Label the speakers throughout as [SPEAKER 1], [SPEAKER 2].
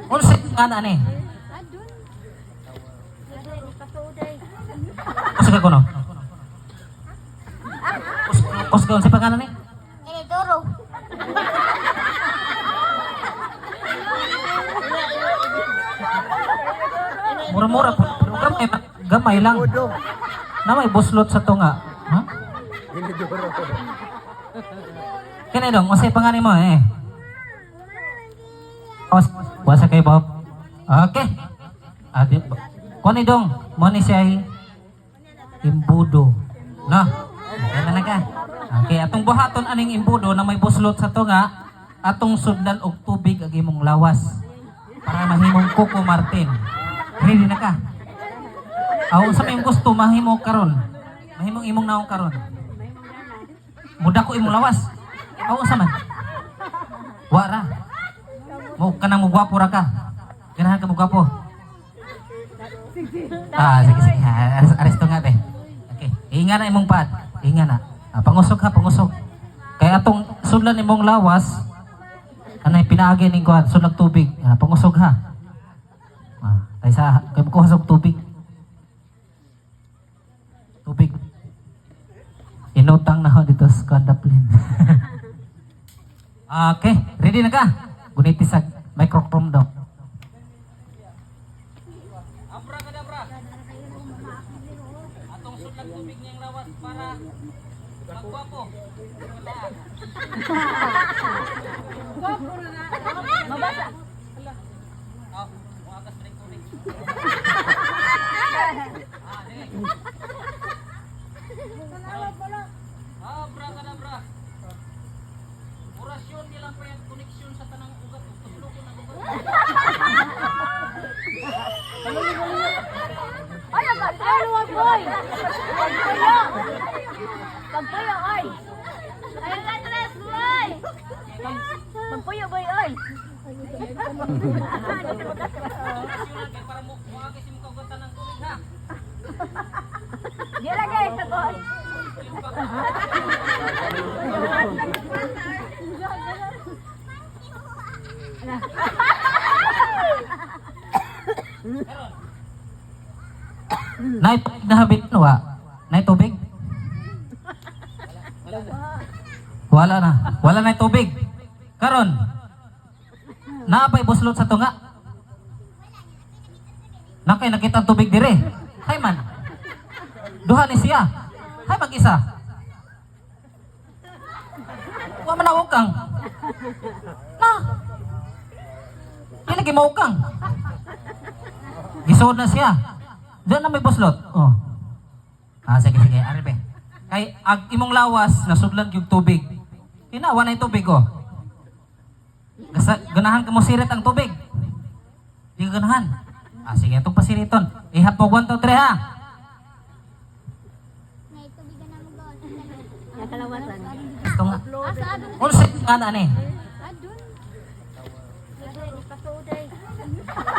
[SPEAKER 1] Unsa nga ani? Usa ka kuno? Us unsa pangalan ni?
[SPEAKER 2] Inidoro.
[SPEAKER 1] Mura-mura po. Program kay gamay lang. Na may buslot sa tunga. Ha? Kani dong, unsay pangalan mo eh? Wasa kay Bob. Okay. Adi Kani dong, mo ni siya imbudo. No? Kaya na ka. Okay, atong buhaton aning imbudo na may buslot sa tunga, atong sudlan og tubig ag imong lawas para mahimong Coco Martin. Ready na ka? Aw sa may gusto mahimo karon. Mahimong imong naong karon. Muda ko imong lawas. Aw sa man. Wara. Mo kanang mo gwapo ra ka. Ganahan ka mo gwapo. Sige. Aresto nga be. Okay. Inga na imong pad. Inga na. Pangusog ha, pangusog. Kaya atong sudlan imong lawas, anay pinaagi ning kuan, sudlag tubig. Pangusog ha. Ay sa kay mo kusog tubig. Tubig. Inutang na ho dito sa kandaplin. Okay, ready na ka? Guniti sa microphone daw. Abra. Atong sudlag tubig niyang lawas para magwapo.
[SPEAKER 2] Mabasa.
[SPEAKER 1] Wakas break tubig. Abra. Orasyon nila pa yung koneksyon sa tanang ugat. Tusloko na ugat.
[SPEAKER 2] Ay, nagkakalo boy. Pagpuyo, oy. Ay, katras, boy. Pagpuyo, boy, oy.
[SPEAKER 1] Para mo kasi mo kagatan ng tubig ha.
[SPEAKER 2] Di lagay sa boy. Nay nahabit no wa. Nay tubig? Wala na tubig. Karon. Naapay buslot sa tunga. Nakay nakita ang tubig dire. Hay man. Duha ni siya. Hay mag-isa. Wa man nawukang. Na. Kaya lagi maukang. Gisod na siya. Diyan na may buslot. Oh. Sige. Aribe. Kay ag imong lawas nasudlan yung tubig. Kinawa na yung tubig oh. Ganahan ka mo sirit ang tubig. Di ka ganahan. Sige, itong pasiriton. Ihapog 1, 2, 3 ha. Nakalawasan.
[SPEAKER 1] Ito nga. Unsa nga ani?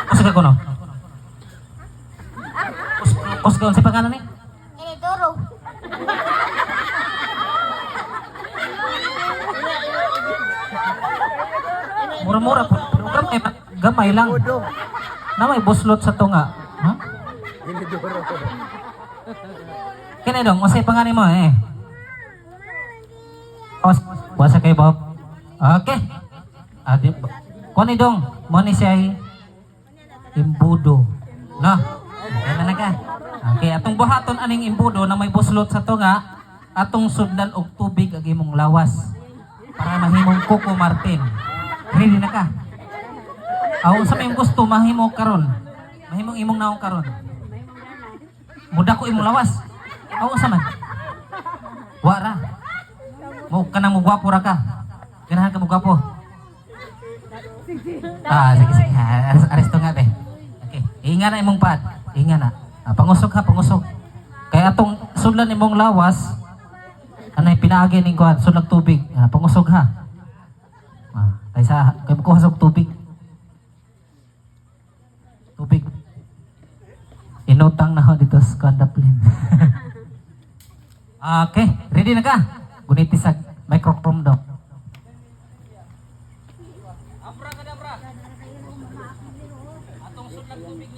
[SPEAKER 1] Usa ka kuno? Us unsa pangalan ni?
[SPEAKER 2] Inidoro.
[SPEAKER 1] Mura-mura po. Program kay gamay lang. Na may buslot sa tunga. Ha? Kani dong, unsay pangalan mo eh? Wasa kay Bob. Okay. Adi Kani dong, mo ni siya imbudo. No? Kaya na ka. Okay, atong buhaton aning imbudo na may buslot sa tunga, atong sudlan og tubig ag imong lawas para mahimong Coco Martin. Ready na ka? Aw sa may gusto mahimo karon. Mahimong imong naong karon. Muda ko imong lawas. Aw sa man. Wara. Mo kanang mo gwapo ra ka. Ganahan ka mo gwapo. Sige. Aresto nga be. Okay. Inga na imong pad. Inga na. Pangusog ha, pangusog. Kaya atong sudlan imong lawas, anay pinaagi ning kuan, sudlag tubig. Pangusog ha. Ay sa kay mo kusog tubig. Tubig. Inutang na ho dito sa kandaplin. Okay, ready na ka? Guniti sa microphone daw. Abra.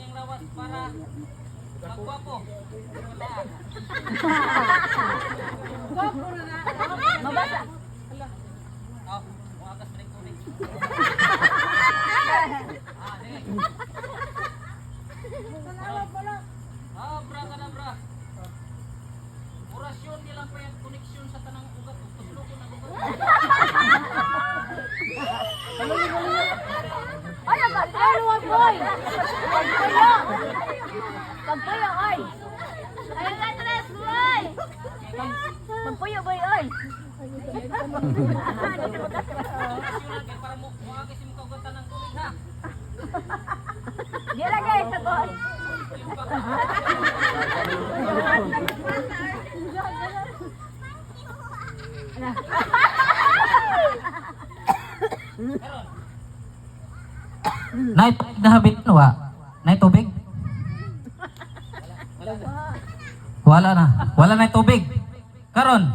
[SPEAKER 2] yung lawas para magwapo.
[SPEAKER 3] Mabasa.
[SPEAKER 2] Oh, muagas pa rin tubig. Sige. Bra ka na, bra. Orasyon nila pa yung koneksyon sa tanang ugat. Tuslok ko na ugat.
[SPEAKER 3] Ay, nagkakalo ang boy. Pagpuyo. Pagpuyo, oy. Ay, nagkakales, boy. Pagpuyo, boy, oy.
[SPEAKER 2] Orasyon lagi para muagas yung kaugatan ng tubig, ha?
[SPEAKER 3] Di lagay sa boy.
[SPEAKER 2] Nay, nahabit no wa? Nay tubig? Wala na. Wala na tubig. Karon.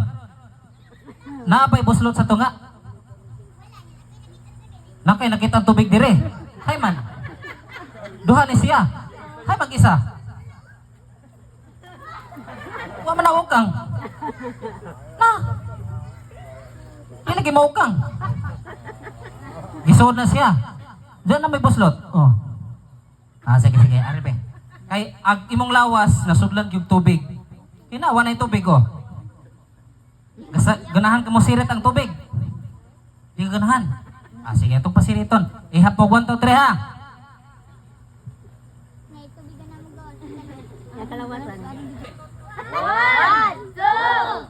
[SPEAKER 2] Naapay buslot sa tunga. Nakay nakita ang tubig dire. Hay man. Duha ni siya. Hay mag-isa. Wa man na ukang. Na. Kaya lagi maukang. Gisuod na siya. Diyan na may buslot. Oh. Sige, sige. Aribe. Kay ag imong lawas nasudlan yung tubig. Kinawa na yung tubig, oh. Ganahan ka mo sirit ang tubig. Di ka ganahan. Sige, itong pasiriton. Ihapog 1, 2, 3, ha?
[SPEAKER 3] Nakalawasan. 1, 2,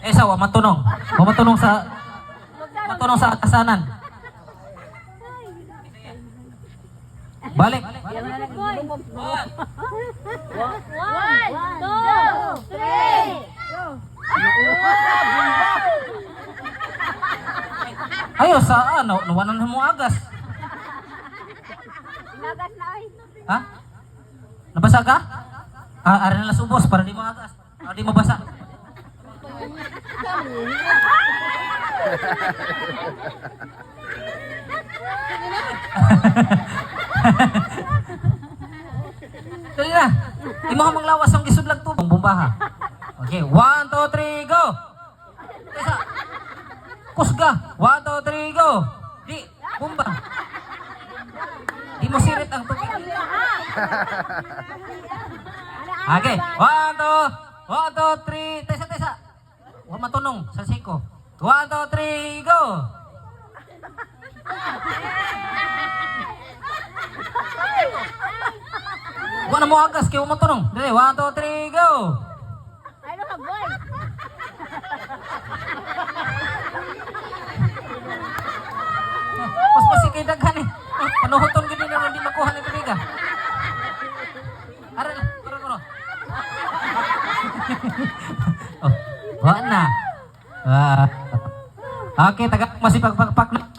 [SPEAKER 3] 3.
[SPEAKER 2] Sa wa matunong. Wa matunong sa kasanan. Balik.
[SPEAKER 3] 1, 2, 3.
[SPEAKER 2] Ayo sa ano, nawanan mo agas.
[SPEAKER 3] Nagas na ay.
[SPEAKER 2] Ha? Nabasa ka? Ari na las ubos para di mo agas. Para di mo basa. Dali na. Imo ka manglawas ang gisudlag to. Bumbaha. Okay, 1, 2, 3, go. Isa. Kusga. 1, 2, 3, go. Di, bumba. Di mo sirit ang tubig. Okay, 1, 2, 3. Tesa, tesa. Huwag matunong sa siko. 1, 2, 3, go. Huwag na mo agas, kaya huwag matunong. Dali, 1, 2, 3, go.
[SPEAKER 3] Ano ka, boy?
[SPEAKER 2] Mas pasikay daghan eh. Panuhuton gini na hindi makuha ng tubig ah. Aral, kuro. Oh, wala na. Okay, taga masipagpakpak.